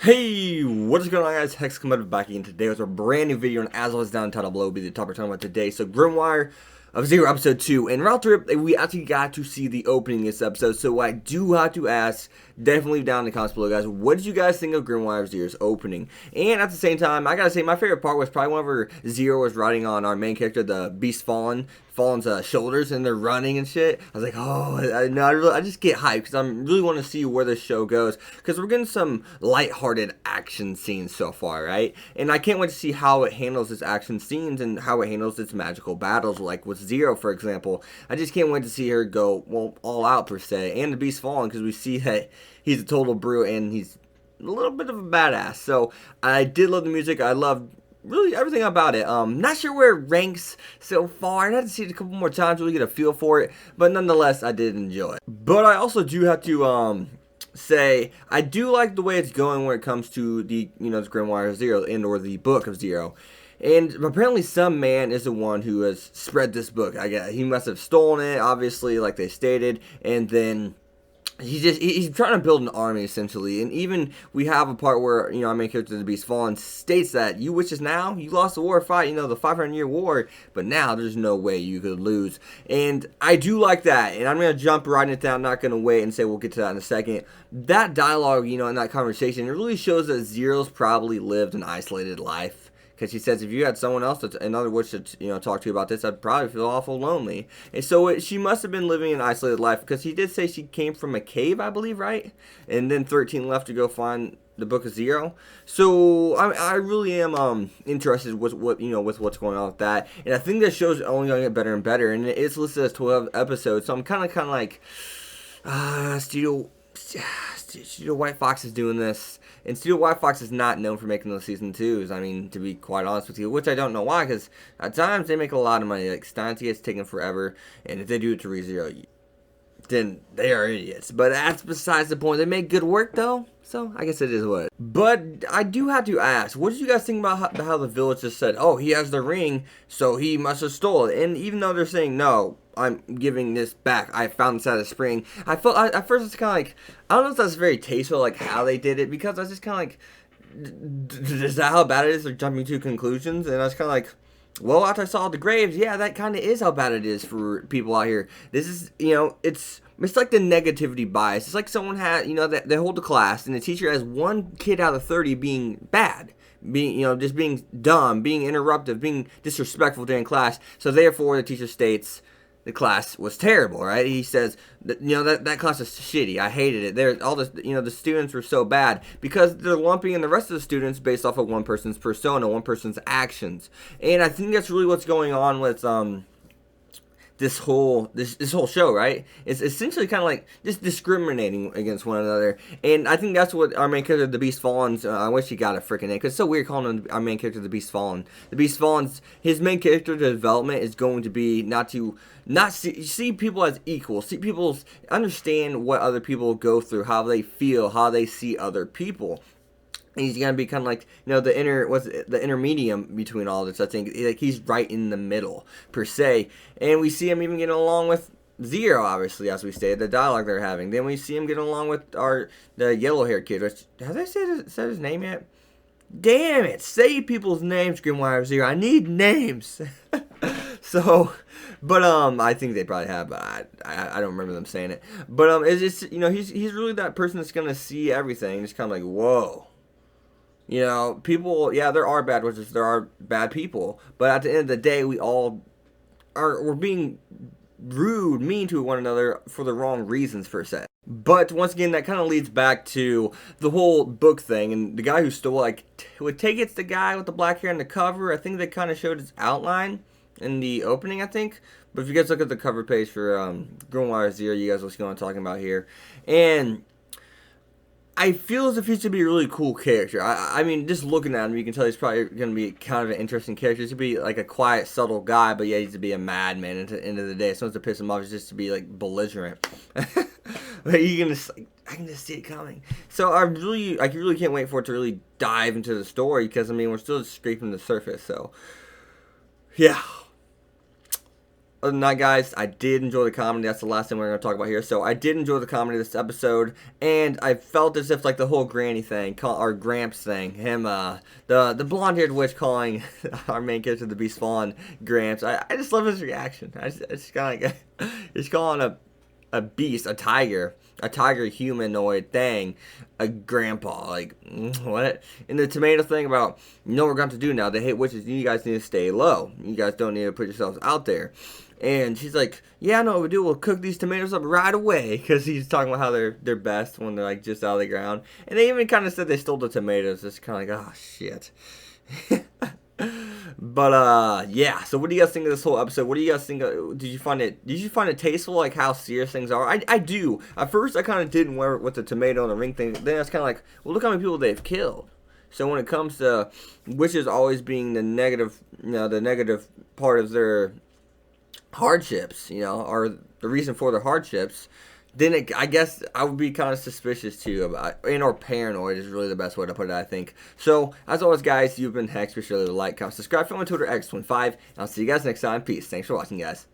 Hey, what is going on, guys? Hex coming back again today with a brand new video, and as always, down in the title below will be the topic we're talking about today. So, Grimoire of Zero episode 2, and route trip, we actually got to see the opening of this episode. So I do have to ask, definitely leave down in the comments below, guys, what did you guys think of Grimoire of Zero's opening? And at the same time, I gotta say, my favorite part was probably whenever Zero was riding on our main character, the Beast Fallen's shoulders, and they're running and shit. I was like, oh, I just get hyped because I really want to see where this show goes, because we're getting some lighthearted action scenes so far, right? And I can't wait to see how it handles its action scenes and how it handles its magical battles, like with Zero, for example. I just can't wait to see her go, well, all out per se, and the Beast Fallen, because we see that he's a total brute and he's a little bit of a badass. So I did love the music. I loved really everything about it. Not sure where it ranks so far. I had to see it a couple more times to really get a feel for it, but nonetheless, I did enjoy it. But I also do have to say I do like the way it's going when it comes to the the Grimoire of Zero and or the Book of Zero. And apparently some man is the one who has spread this book. I guess he must have stolen it, obviously, like they stated, and then he's trying to build an army, essentially. And even we have a part where, our main character, the Beast Fallen, states that you wishes now, you lost the war fight, the 500-year war, but now there's no way you could lose. And I do like that, and I'm going to jump right into that. I'm not going to wait and say we'll get to that in a second. That dialogue, in that conversation, it really shows that Zero's probably lived an isolated life. Because she says, if you had someone else, in other words, to talk to you about this, I'd probably feel awful lonely. And so she must have been living an isolated life, because he did say she came from a cave, I believe, right? And then 13 left to go find the Book of Zero. So I really am interested with with what's going on with that. And I think this show's only going to get better and better. And it's listed as 12 episodes, so I'm kind of like, Studio White Fox is doing this, and Studio White Fox is not known for making those season 2s. I mean, to be quite honest with you, which I don't know why, because at times they make a lot of money. Like Steins gets taken forever, and if they do it to ReZero, then they are idiots. But that's besides the point. They make good work though, so I guess it is what. But I do have to ask, what did you guys think about how the village just said, oh, he has the ring, so he must have stole it? And even though they're saying no, I'm giving this back, I found this at a spring, I felt at first it's kind of like, I don't know if that's very tasteful, like how they did it, because I was just kind of like, is that how bad it is? They're jumping to conclusions, and I was kind of like, well, after I saw the graves, yeah, that kind of is how bad it is for people out here. This is, it's like the negativity bias. It's like someone had, they hold a class, and the teacher has one kid out of 30 being bad, being, just being dumb, being interruptive, being disrespectful during class. So therefore, the teacher states the class was terrible, right? He says, that class is shitty. I hated it. There's all this, the students were so bad because they're lumping in the rest of the students based off of one person's persona, one person's actions. And I think that's really what's going on with this whole show, right? It's essentially kind of like just discriminating against one another, and I think that's what our main character, the Beast Fallen's, I wish he got a freaking name, because it's so weird calling him our main character, the Beast Fallen. The Beast Fallen's, his main character development is going to be not see people as equal, understand what other people go through, how they feel, how they see other people. He's gonna be kind of like, the intermedium between all this. I think like he's right in the middle per se, and we see him even getting along with Zero, obviously, as we stated, the dialogue they're having. Then we see him getting along with the yellow-haired kid. Which, have I said his name yet? Damn it! Say people's names, Grimoire of Zero. I need names. So, but I think they probably have, but I don't remember them saying it. But it's just, he's really that person that's gonna see everything. Just kind of like, whoa. People, yeah, there are bad witches, there are bad people, but at the end of the day, we're being rude, mean to one another for the wrong reasons, per se. But once again, that kind of leads back to the whole book thing, and the guy who stole, would take it's the guy with the black hair on the cover. I think they kind of showed his outline in the opening, I think. But if you guys look at the cover page for Grimoire Zero, you guys will see what I'm talking about here. And I feel as if he should be a really cool character. I mean, just looking at him, you can tell he's probably going to be kind of an interesting character. He's to be like a quiet, subtle guy, but yeah, he's to be a madman at the end of the day. Someone's to piss him off is just to be like belligerent. But I can just see it coming. So I really can't wait for it to really dive into the story, because I mean, we're still just scraping the surface. So yeah. other than that, guys, I did enjoy the comedy. That's the last thing we're going to talk about here. So I did enjoy the comedy of this episode, and I felt as if like the whole Granny thing, or Gramps thing, the blonde-haired witch calling our main character the Beast Fawn Gramps. I just love his reaction. It's kind of like he's calling a beast, a tiger humanoid thing, a grandpa. Like, what? And the tomato thing about, you know what we're going to do now. They hate witches. You guys need to stay low. You guys don't need to put yourselves out there. And she's like, yeah, I know what we do. We'll cook these tomatoes up right away. Because he's talking about how they're best when they're like just out of the ground. And they even kind of said they stole the tomatoes. It's kind of like, oh, shit. But yeah. So what do you guys think of this whole episode? What do you guys think? Did you find it tasteful? Like how serious things are? I do. At first, I kind of didn't wear it with the tomato and the ring thing. Then I was kind of like, well, look how many people they've killed. So when it comes to witches always being the negative, the negative part of their hardships, or the reason for their hardships, then I guess I would be kind of suspicious too about, or paranoid is really the best way to put it, I think. So, as always, guys, you've been Hex. Be sure to like, comment, subscribe, follow me on Twitter, X25, and I'll see you guys next time. Peace. Thanks for watching, guys.